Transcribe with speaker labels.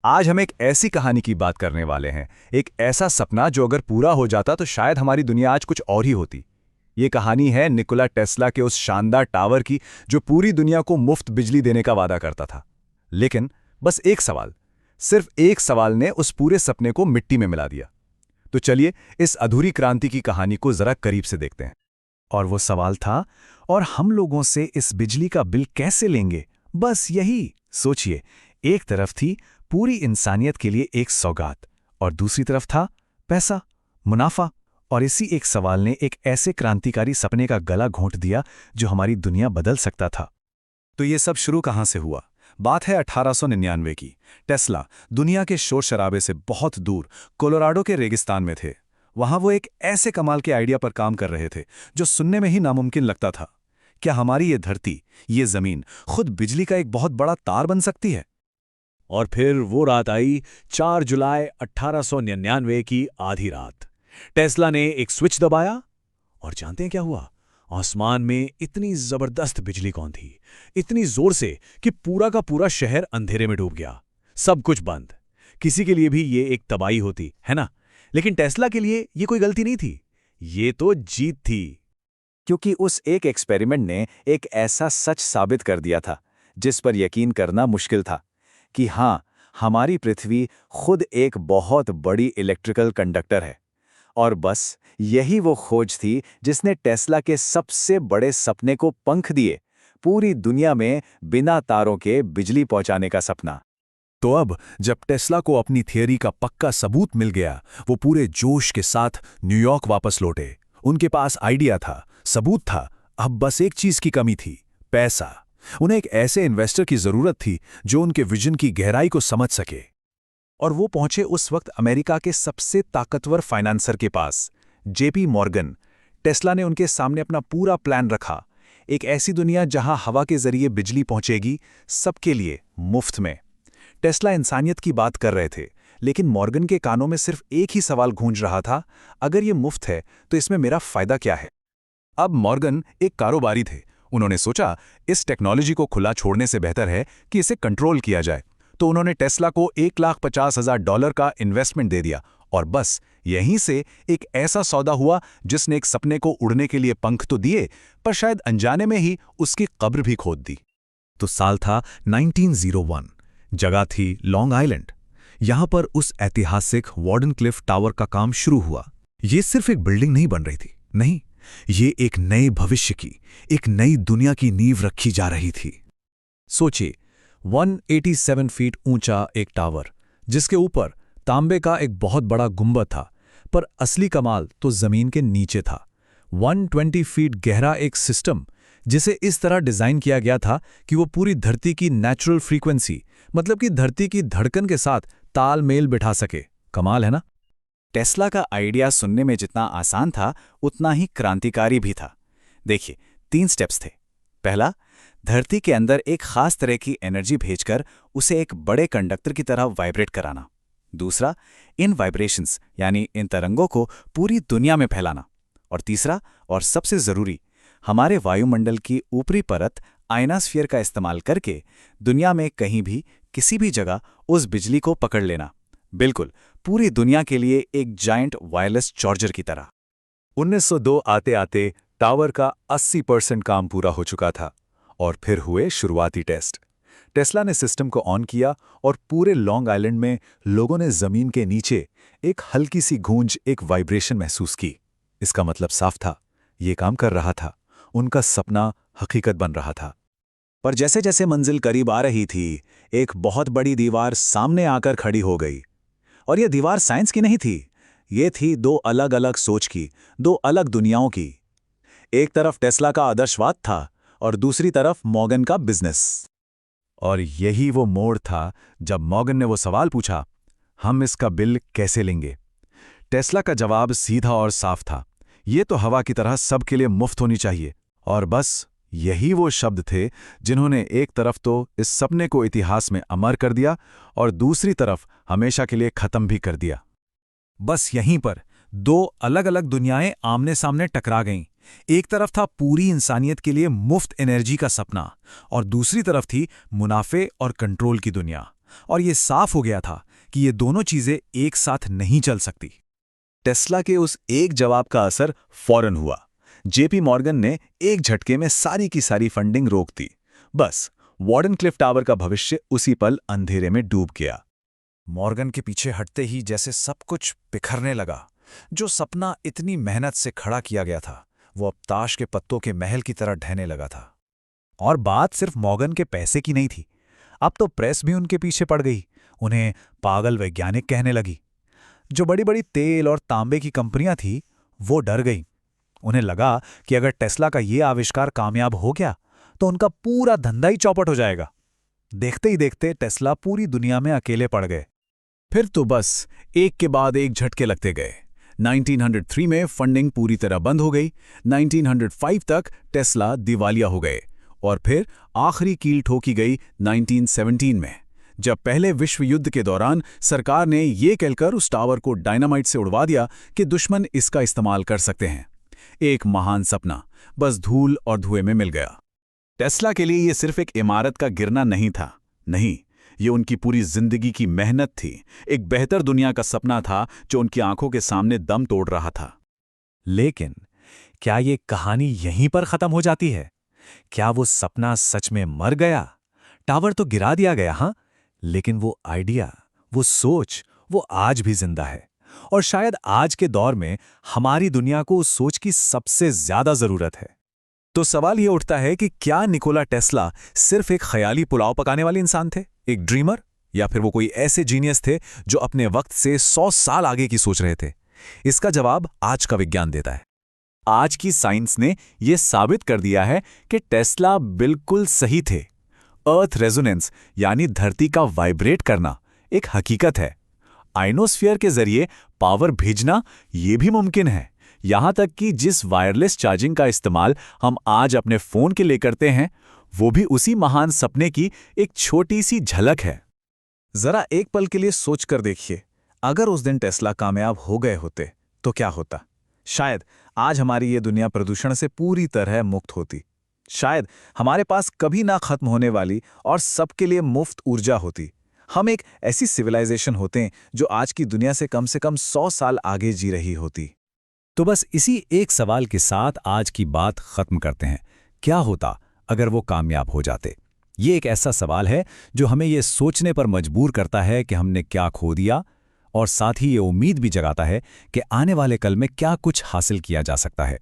Speaker 1: आज हम एक ऐसी कहानी की बात करने वाले हैं, एक ऐसा सपना जो अगर पूरा हो जाता तो शायद हमारी दुनिया आज कुछ और ही होती। ये कहानी है निकोला टेस्ला के उस शानदार टावर की जो पूरी दुनिया को मुफ्त बिजली देने का वादा करता था। लेकिन बस एक सवाल, सिर्फ एक सवाल ने उस पूरे सपने को मिट्टी में मिला दिया। तो चलिए इस अधूरी क्रांति की कहानी को जरा करीब से देखते हैं। और वो सवाल था, और हम लोगों से इस बिजली का बिल कैसे लेंगे? बस यही सोचिए, एक तरफ थी पूरी इंसानियत के लिए एक सौगात और दूसरी तरफ था पैसा, मुनाफा। और इसी एक सवाल ने एक ऐसे क्रांतिकारी सपने का गला घोंट दिया जो हमारी दुनिया बदल सकता था। तो ये सब शुरू कहाँ से हुआ? बात है 1899 की। टेस्ला दुनिया के शोर शराबे से बहुत दूर कोलोराडो के रेगिस्तान में थे। वहां वो एक ऐसे कमाल के आइडिया पर काम कर रहे थे जो सुनने में ही नामुमकिन लगता था। क्या हमारी ये धरती, ये जमीन खुद बिजली का एक बहुत बड़ा तार बन सकती है?
Speaker 2: और फिर वो रात आई, 4 जुलाई 1899 की आधी रात। टेस्ला ने एक स्विच दबाया और जानते हैं क्या हुआ? आसमान में इतनी जबरदस्त बिजली कौन थी, इतनी जोर से कि पूरा का पूरा शहर अंधेरे में डूब गया। सब कुछ बंद। किसी के लिए भी ये एक तबाही होती है ना, लेकिन टेस्ला के लिए ये कोई गलती नहीं थी, ये तो जीत थी।
Speaker 1: क्योंकि उस एक एक्सपेरिमेंट ने एक ऐसा सच साबित कर दिया था जिस पर यकीन करना मुश्किल था, कि हाँ, हमारी पृथ्वी खुद एक बहुत बड़ी इलेक्ट्रिकल कंडक्टर है। और बस यही वो खोज थी जिसने टेस्ला के सबसे बड़े सपने को पंख दिए, पूरी दुनिया में बिना तारों के बिजली पहुंचाने का सपना। तो अब जब टेस्ला को अपनी थियरी का पक्का सबूत मिल गया, वो पूरे जोश के साथ न्यूयॉर्क वापस लौटे। उनके पास आइडिया था, सबूत था, अब बस एक चीज की कमी थी, पैसा। उन्हें एक ऐसे इन्वेस्टर की जरूरत थी जो उनके विजन की गहराई को समझ सके। और वो पहुंचे उस वक्त अमेरिका के सबसे ताकतवर फाइनेंसर के पास, जेपी मॉर्गन। टेस्ला ने उनके सामने अपना पूरा प्लान रखा, एक ऐसी दुनिया जहां हवा के जरिए बिजली पहुंचेगी, सबके लिए, मुफ्त में। टेस्ला इंसानियत की बात कर रहे थे, लेकिन मॉर्गन के कानों में सिर्फ एक ही सवाल गूंज रहा था, अगर ये मुफ्त है तो इसमें मेरा फायदा क्या है? अब मॉर्गन एक कारोबारी थे। उन्होंने सोचा, इस टेक्नोलॉजी को खुला छोड़ने से बेहतर है कि इसे कंट्रोल किया जाए। तो उन्होंने टेस्ला को $1,50,000 का इन्वेस्टमेंट दे दिया। और बस यहीं से एक ऐसा सौदा हुआ जिसने एक सपने को उड़ने के लिए पंख तो दिए, पर शायद अनजाने में ही उसकी कब्र भी खोद दी। तो साल था 1901। जगह थी लॉन्ग आइलैंड। यहां पर उस ऐतिहासिक वार्डनक्लिफ टावर का काम शुरू हुआ। ये सिर्फ एक बिल्डिंग नहीं बन रही थी, नहीं, ये एक नए भविष्य की, एक नई दुनिया की नींव रखी जा रही थी। सोचिए, 187 फीट ऊंचा एक टावर, जिसके ऊपर तांबे का एक बहुत बड़ा गुंबद था, पर असली कमाल तो जमीन के नीचे था। 120 फीट गहरा एक सिस्टम, जिसे इस तरह डिजाइन किया गया था कि वो पूरी धरती की नेचुरल फ्रीक्वेंसी, मतलब कि धरती की धड़कन के साथ तालमेल बिठा सके। कमाल है ना? टेस्ला का आइडिया सुनने में जितना आसान था, उतना ही क्रांतिकारी भी था। देखिए, 3 स्टेप्स थे। पहला, धरती के अंदर एक खास तरह की एनर्जी भेजकर उसे एक बड़े कंडक्टर की तरह वाइब्रेट कराना। दूसरा, इन वाइब्रेशंस यानी इन तरंगों को पूरी दुनिया में फैलाना। और तीसरा, और सबसे जरूरी, हमारे वायुमंडल की ऊपरी परत आयनास्फीयर का इस्तेमाल करके दुनिया में कहीं भी, किसी भी जगह उस बिजली को पकड़ लेना। बिल्कुल पूरी दुनिया के लिए एक जायंट वायरलेस चार्जर की तरह। 1902 आते आते टावर का 80% काम पूरा हो चुका था। और फिर हुए शुरुआती टेस्ट। टेस्ला ने सिस्टम को ऑन किया और पूरे लॉन्ग आइलैंड में लोगों ने जमीन के नीचे एक हल्की सी गूंज, एक वाइब्रेशन महसूस की। इसका मतलब साफ था, ये काम कर रहा था, उनका सपना हकीकत बन रहा था। पर जैसे जैसे मंजिल करीब आ रही थी, एक बहुत बड़ी दीवार सामने आकर खड़ी हो गई। और यह दीवार साइंस की नहीं थी, ये थी 2 अलग अलग सोच की, 2 अलग दुनियाओं की। एक तरफ टेस्ला का आदर्शवाद था और दूसरी तरफ मॉर्गन का बिजनेस। और यही वो मोड़ था जब मॉर्गन ने वो सवाल पूछा, हम इसका बिल कैसे लेंगे? टेस्ला का जवाब सीधा और साफ था, ये तो हवा की तरह सबके लिए मुफ्त होनी चाहिए। और बस यही वो शब्द थे जिन्होंने एक तरफ तो इस सपने को इतिहास में अमर कर दिया और दूसरी तरफ हमेशा के लिए खत्म भी कर दिया। बस यहीं पर 2 अलग अलग दुनियाएं आमने सामने टकरा गईं। एक तरफ था पूरी इंसानियत के लिए मुफ्त एनर्जी का सपना, और दूसरी तरफ थी मुनाफे और कंट्रोल की दुनिया।
Speaker 2: और ये साफ हो गया था कि ये दोनों चीजें एक साथ नहीं चल सकती।
Speaker 1: टेस्ला के उस एक जवाब का असर फौरन हुआ। जेपी मॉर्गन ने एक झटके में सारी की सारी फंडिंग रोक दी। बस वार्डनक्लिफ टावर का भविष्य उसी पल अंधेरे में डूब गया।
Speaker 2: मॉर्गन के पीछे हटते ही जैसे सब कुछ बिखरने लगा। जो सपना इतनी मेहनत से खड़ा किया गया था, वो अब ताश के पत्तों के महल की तरह ढहने लगा था। और बात सिर्फ मॉर्गन के पैसे की नहीं थी। अब तो प्रेस भी उनके पीछे पड़ गई, उन्हें पागल वैज्ञानिक कहने लगी। जो बड़ी बड़ी तेल और तांबे की कंपनियां थी, वो डर गईं। उन्हें लगा कि अगर टेस्ला का ये आविष्कार कामयाब हो गया तो उनका पूरा धंधा ही चौपट हो जाएगा। देखते ही देखते टेस्ला पूरी दुनिया में अकेले पड़ गए। फिर तो बस एक के बाद एक झटके लगते गए। 1903 में फंडिंग पूरी तरह बंद हो गई। 1905 तक टेस्ला दिवालिया हो गए और फिर आखिरी कील ठोकी गई 1917 में, जब पहले विश्व युद्ध के दौरान सरकार ने ये कहकर उस टावर को डायनामाइट से उड़वा दिया कि दुश्मन इसका इस्तेमाल कर सकते हैं। एक महान सपना बस धूल और धुएं में मिल गया।
Speaker 1: टेस्ला के लिए ये सिर्फ एक इमारत का गिरना नहीं था। नहीं, ये उनकी पूरी जिंदगी की मेहनत थी। एक बेहतर दुनिया का सपना था जो उनकी आंखों के सामने दम तोड़ रहा था।
Speaker 2: लेकिन क्या ये कहानी यहीं पर खत्म हो जाती है? क्या वो सपना सच में मर गया? टावर तो गिरा दिया गया, हाँ, लेकिन वो आइडिया, वो सोच, वो आज भी जिंदा है। और शायद आज के दौर में हमारी दुनिया को उस सोच की सबसे ज्यादा जरूरत है। तो सवाल ये उठता है कि क्या निकोला टेस्ला सिर्फ एक ख्याली पुलाव पकाने वाले इंसान थे, एक ड्रीमर, या फिर वो कोई ऐसे जीनियस थे जो अपने वक्त से 100 साल आगे की सोच रहे थे? इसका जवाब आज का विज्ञान देता है।
Speaker 1: आज की साइंस ने यह साबित कर दिया है कि टेस्ला बिल्कुल सही थे। अर्थ रेजोनेंस यानी धरती का वाइब्रेट करना एक हकीकत है। आइनोस्फीयर के जरिए पावर भेजना ये भी मुमकिन है। यहां तक कि जिस वायरलेस चार्जिंग का इस्तेमाल हम आज अपने फोन के लिए करते हैं, वो भी उसी महान सपने की एक छोटी सी झलक है।
Speaker 2: जरा एक पल के लिए सोच कर देखिए, अगर उस दिन टेस्ला कामयाब हो गए होते तो क्या होता? शायद आज हमारी ये दुनिया प्रदूषण से पूरी तरह मुक्त होती। शायद हमारे पास कभी ना खत्म होने वाली और सबके लिए मुफ्त ऊर्जा होती। हम एक ऐसी सिविलाइजेशन होते जो आज की दुनिया से कम 100 साल आगे जी रही होती। तो बस इसी एक सवाल के साथ आज की बात खत्म करते हैं। क्या होता अगर वो कामयाब हो जाते? ये एक ऐसा सवाल है जो हमें ये सोचने पर मजबूर करता है कि हमने क्या खो दिया, और साथ ही ये उम्मीद भी जगाता है कि आने वाले कल में क्या कुछ हासिल किया जा सकता है।